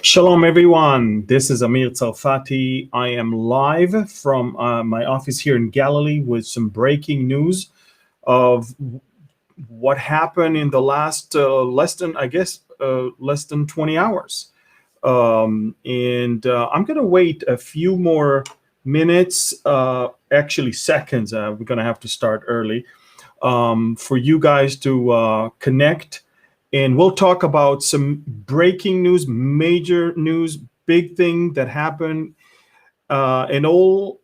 Shalom, everyone. This is Amir Tsarfati. I am live from my office here in Galilee with some breaking news of what happened in the last less than 20 hours. And I'm going to wait a few more minutes, actually seconds. We're going to have to start early for you guys to connect. And we'll talk about some breaking news, major news, big thing that happened, and all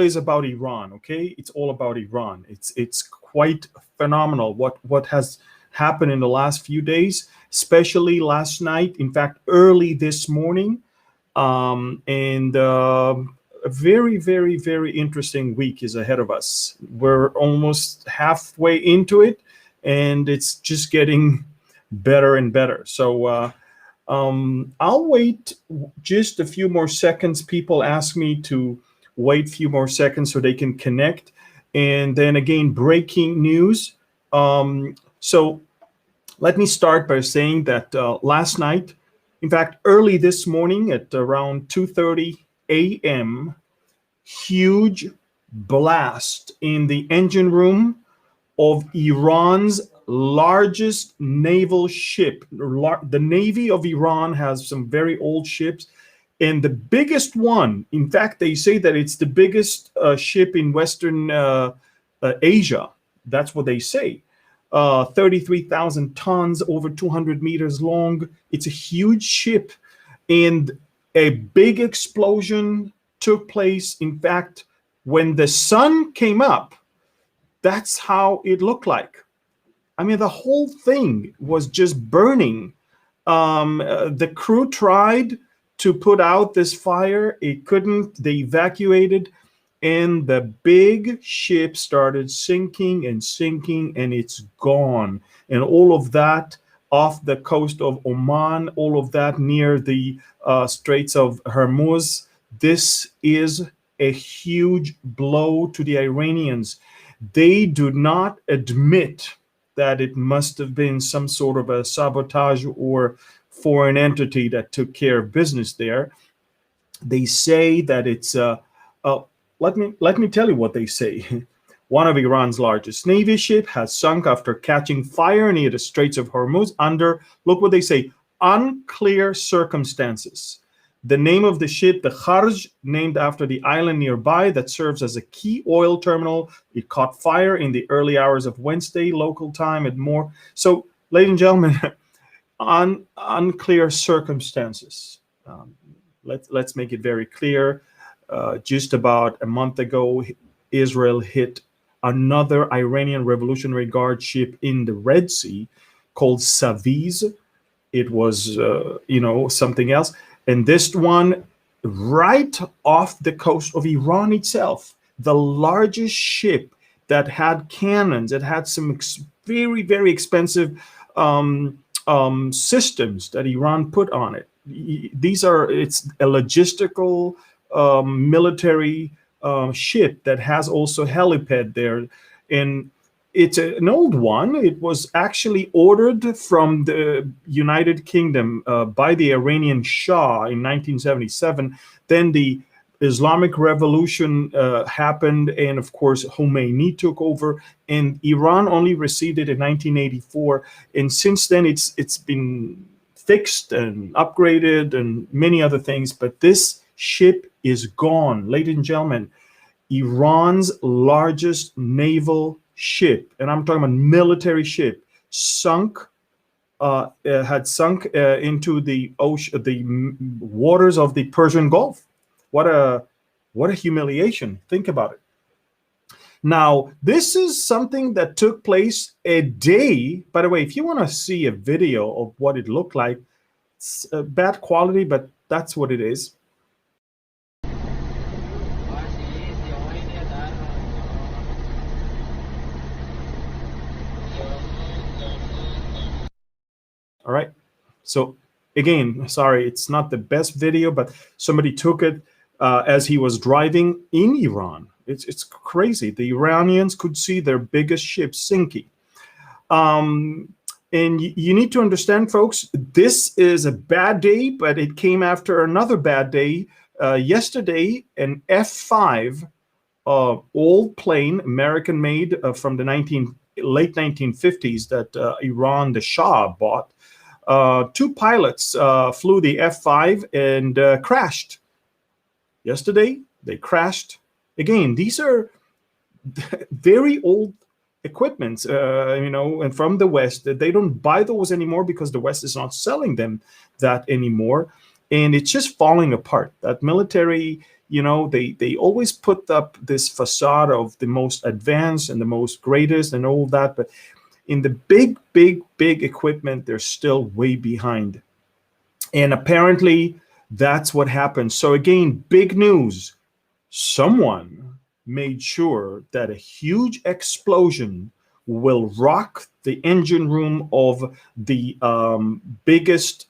is about Iran. Okay, it's all about Iran. It's quite phenomenal what has happened in the last few days, especially last night. In fact, early this morning, and a very, very, very interesting week is ahead of us. We're almost halfway into it, and it's just getting better and better. So I'll wait just a few more seconds. People ask me to wait a few more seconds so they can connect. And then again, breaking news. So let me start by saying that last night, in fact, early this morning at around 2:30 a.m., huge blast in the engine room of Iran's largest naval ship. The Navy of Iran has some very old ships, and the biggest one, in fact, they say that it's the biggest ship in Western Asia. That's what they say. 33,000 tons, over 200 meters long. It's a huge ship, and a big explosion took place. In fact, when the sun came up, that's how it looked like. I mean, the whole thing was just burning. The crew tried to put out this fire. It couldn't. They evacuated, and the big ship started sinking, and it's gone. And all of that off the coast of Oman, all of that near the Straits of Hormuz. This is a huge blow to the Iranians. They do not admit that it must have been some sort of a sabotage or foreign entity that took care of business there. They say that it's let me tell you what they say. One of Iran's largest Navy ship has sunk after catching fire near the Straits of Hormuz under, look what they say, unclear circumstances. The name of the ship, the Kharj, named after the island nearby that serves as a key oil terminal. It caught fire in the early hours of Wednesday, local time, and more. So, ladies and gentlemen, unclear circumstances. Let's make it very clear. Just about a month ago, Israel hit another Iranian Revolutionary Guard ship in the Red Sea called Saviz. It was, something else. And this one, right off the coast of Iran itself, the largest ship that had cannons, it had some very, very expensive systems that Iran put on it. It's a logistical military ship that has also helipad there. And it's an old one. It was actually ordered from the United Kingdom by the Iranian Shah in 1977. Then the Islamic Revolution happened, and of course Khomeini took over, and Iran only received it in 1984. And since then, it's been fixed and upgraded and many other things. But this ship is gone, ladies and gentlemen. Iran's largest naval ship, and I'm talking about military ship, had sunk into the ocean, the waters of the Persian Gulf. What a humiliation! Think about it. Now, this is something that took place a day. By the way, if you want to see a video of what it looked like, it's bad quality, but that's what it is. All right. So again, sorry, it's not the best video, but somebody took it as he was driving in Iran. It's crazy. The Iranians could see their biggest ship sinking. And you need to understand, folks, this is a bad day, but it came after another bad day. Yesterday, an F-5 old plane, American made, from the late 1950s that Iran, the Shah, bought. Two pilots flew the F-5 and crashed. Yesterday, they crashed again. These are very old equipments, and from the West. They don't buy those anymore because the West is not selling them that anymore. And it's just falling apart. That military, they always put up this facade of the most advanced and the most greatest and all that. But in the big equipment, they're still way behind. And apparently that's what happened. So again, big news. Someone made sure that a huge explosion will rock the engine room of the biggest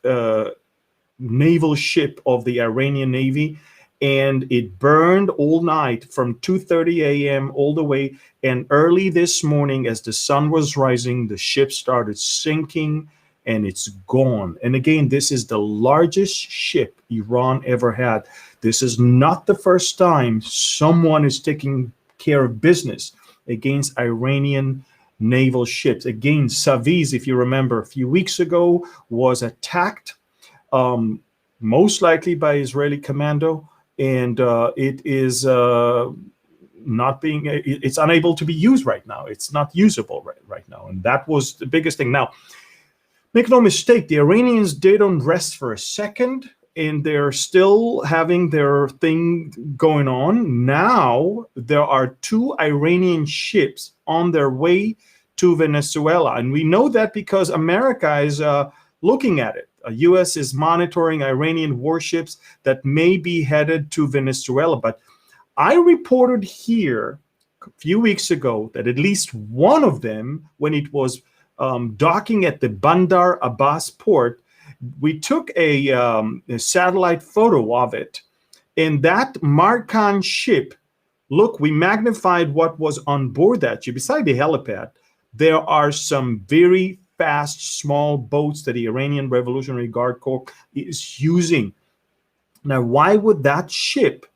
naval ship of the Iranian Navy, and it burned all night from 2:30 a.m. all the way. And early this morning, as the sun was rising, the ship started sinking, and it's gone. And again, this is the largest ship Iran ever had. This is not the first time someone is taking care of business against Iranian naval ships. Again, Saviz, if you remember, a few weeks ago was attacked, most likely by Israeli commando, and it is it's unable to be used right now. It's not usable right now, and that was the biggest thing. Now, make no mistake, the Iranians, they don't rest for a second, and they're still having their thing going on. Now, there are two Iranian ships on their way to Venezuela, and we know that because America is looking at it. U.S. is monitoring Iranian warships that may be headed to Venezuela. But I reported here a few weeks ago that at least one of them, when it was docking at the Bandar Abbas port, we took a satellite photo of it. And that Markan ship, look, we magnified what was on board that ship. Beside the helipad, there are some very fast, small boats that the Iranian Revolutionary Guard Corps is using. Now, why would that ship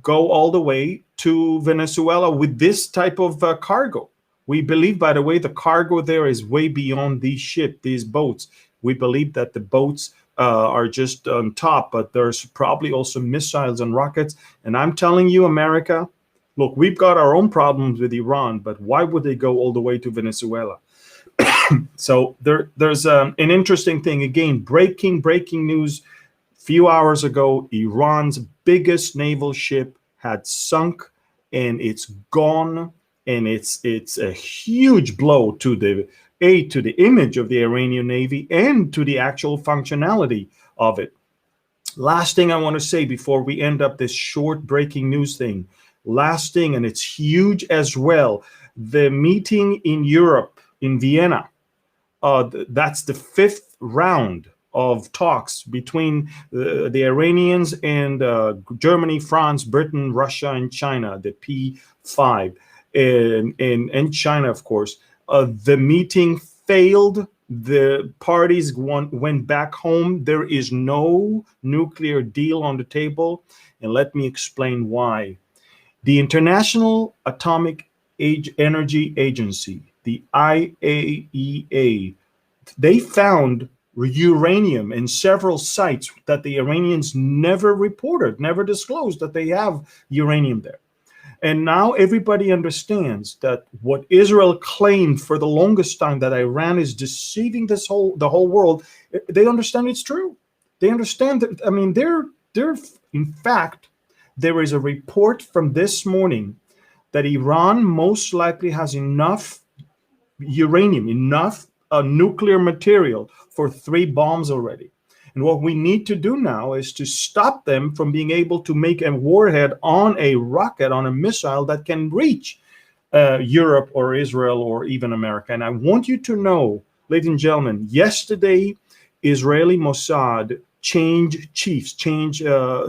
go all the way to Venezuela with this type of cargo? We believe, by the way, the cargo there is way beyond these boats. We believe that the boats are just on top, but there's probably also missiles and rockets. And I'm telling you, America, look, we've got our own problems with Iran, but why would they go all the way to Venezuela? So there's an interesting thing. Again, breaking news. Few hours ago, Iran's biggest naval ship had sunk, and it's gone. And it's a huge blow to the image of the Iranian Navy and to the actual functionality of it. Last thing I want to say before we end up this short breaking news thing. Last thing, and it's huge as well. The meeting in Europe, in Vienna, that's the fifth round of talks between the Iranians and Germany, France, Britain, Russia, and China, the P5, and China, of course. The meeting failed. The parties went back home. There is no nuclear deal on the table. And let me explain why. The International Atomic Energy Agency, the IAEA, they found uranium in several sites that the Iranians never reported, never disclosed that they have uranium there. And now everybody understands that what Israel claimed for the longest time, that Iran is deceiving the whole world, they understand it's true. They understand that, I mean, they're in fact, there is a report from this morning that Iran most likely has enough uranium, enough nuclear material for 3 bombs already. And what we need to do now is to stop them from being able to make a warhead on a rocket, on a missile that can reach Europe or Israel or even America. And I want you to know, ladies and gentlemen, yesterday, Israeli Mossad changed chiefs, changed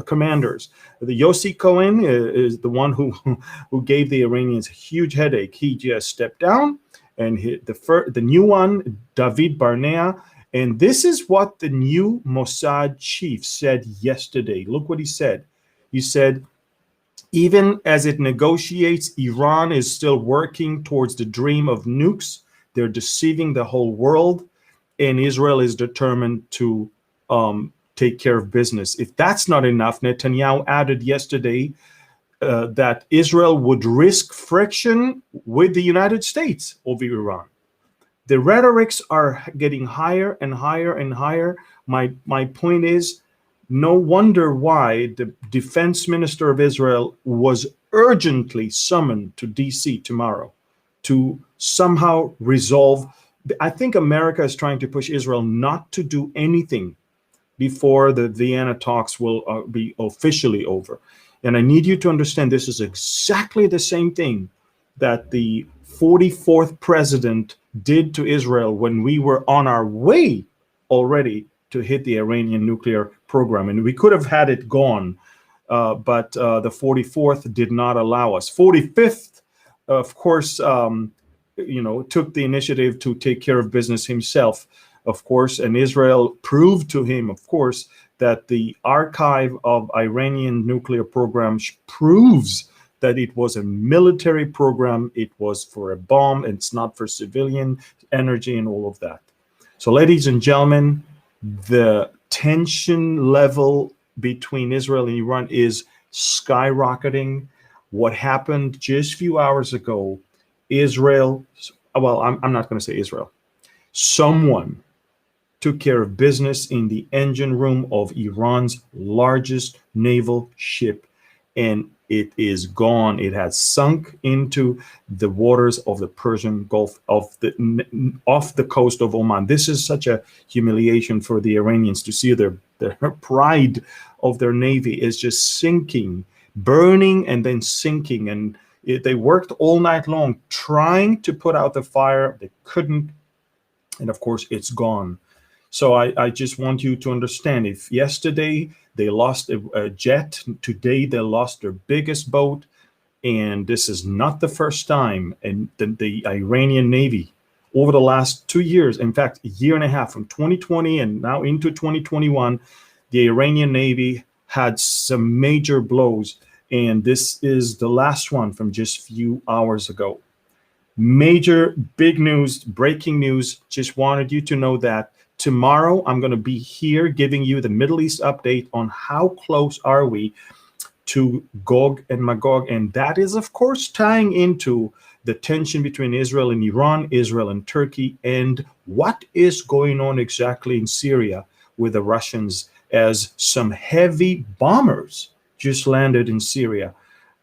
commanders. The Yossi Cohen is the one who gave the Iranians a huge headache. He just stepped down. and the new one, David Barnea. And this is what the new Mossad chief said yesterday. Look what he said. He said, even as it negotiates, Iran is still working towards the dream of nukes. They're deceiving the whole world, and Israel is determined to take care of business. If that's not enough, Netanyahu added yesterday that Israel would risk friction with the United States over Iran. The rhetorics are getting higher and higher and higher. My point is, no wonder why the defense minister of Israel was urgently summoned to DC tomorrow to somehow resolve. I think America is trying to push Israel not to do anything before the Vienna talks will be officially over. And I need you to understand this is exactly the same thing that the 44th president did to Israel when we were on our way already to hit the Iranian nuclear program. And we could have had it gone, but the 44th did not allow us. 45th, of course, took the initiative to take care of business himself, of course, and Israel proved to him, of course, that the archive of Iranian nuclear programs proves that it was a military program, it was for a bomb, it's not for civilian energy and all of that. So, ladies and gentlemen, the tension level between Israel and Iran is skyrocketing. What happened just a few hours ago, Israel, well, I'm not going to say Israel, someone took care of business in the engine room of Iran's largest naval ship, and it is gone. It has sunk into the waters of the Persian Gulf off the coast of Oman. This is such a humiliation for the Iranians to see their pride of their navy is just sinking, burning and then sinking. And they worked all night long trying to put out the fire. They couldn't. And of course, it's gone. So I just want you to understand, if yesterday they lost a jet, today they lost their biggest boat, and this is not the first time. And the Iranian Navy, over the last 2 years, in fact, a year and a half, from 2020 and now into 2021, the Iranian Navy had some major blows, and this is the last one from just a few hours ago. Major, big news, breaking news. Just wanted you to know that. Tomorrow, I'm going to be here giving you the Middle East update on how close are we to Gog and Magog. And that is, of course, tying into the tension between Israel and Iran, Israel and Turkey, and what is going on exactly in Syria with the Russians, as some heavy bombers just landed in Syria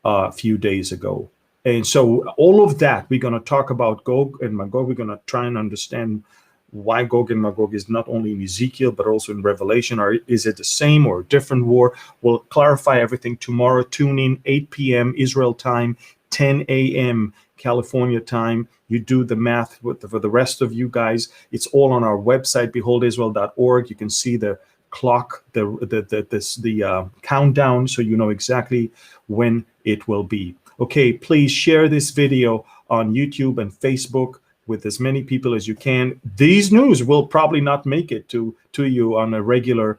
a few days ago. And so all of that, we're going to talk about Gog and Magog. We're going to try and understand why Gog and Magog is not only in Ezekiel, but also in Revelation, or is it the same or a different war? We'll clarify everything tomorrow. Tune in 8 p.m. Israel time, 10 a.m. California time. You do the math for the rest of you guys. It's all on our website, beholdisrael.org. You can see the clock, the countdown, so you know exactly when it will be. Okay, please share this video on YouTube and Facebook with as many people as you can. These news will probably not make it to you on a regular,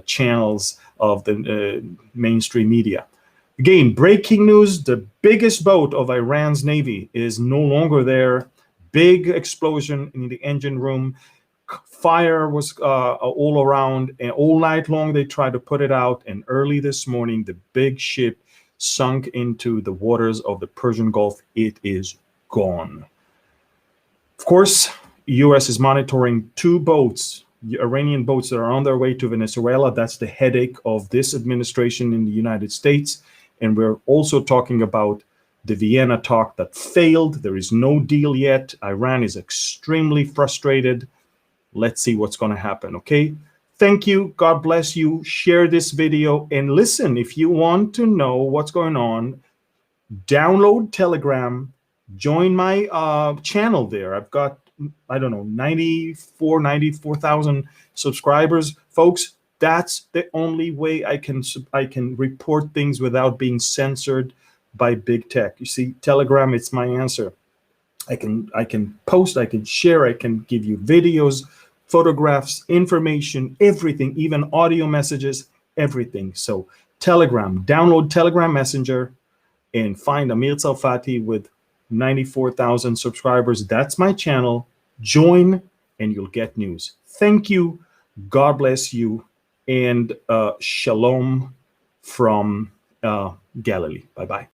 channels of the mainstream media. Again, breaking news: the biggest boat of Iran's navy is no longer there. Big explosion in the engine room. Fire was all around, and all night long they tried to put it out. And early this morning, the big ship sunk into the waters of the Persian Gulf. It is gone. Of course, U.S. is monitoring 2 boats, Iranian boats that are on their way to Venezuela. That's the headache of this administration in the United States. And we're also talking about the Vienna talk that failed. There is no deal yet. Iran is extremely frustrated. Let's see what's going to happen, okay? Thank you. God bless you. Share this video. And listen, if you want to know what's going on, download Telegram. Join my channel there. I've got, 94,000 subscribers. Folks, that's the only way I can report things without being censored by big tech. You see, Telegram, it's my answer. I can post, I can share, I can give you videos, photographs, information, everything, even audio messages, everything. So Telegram, download Telegram Messenger and find Amir Tsarfati with 94,000 subscribers. That's my channel. Join and you'll get news. Thank you. God bless you. And shalom from Galilee. Bye-bye.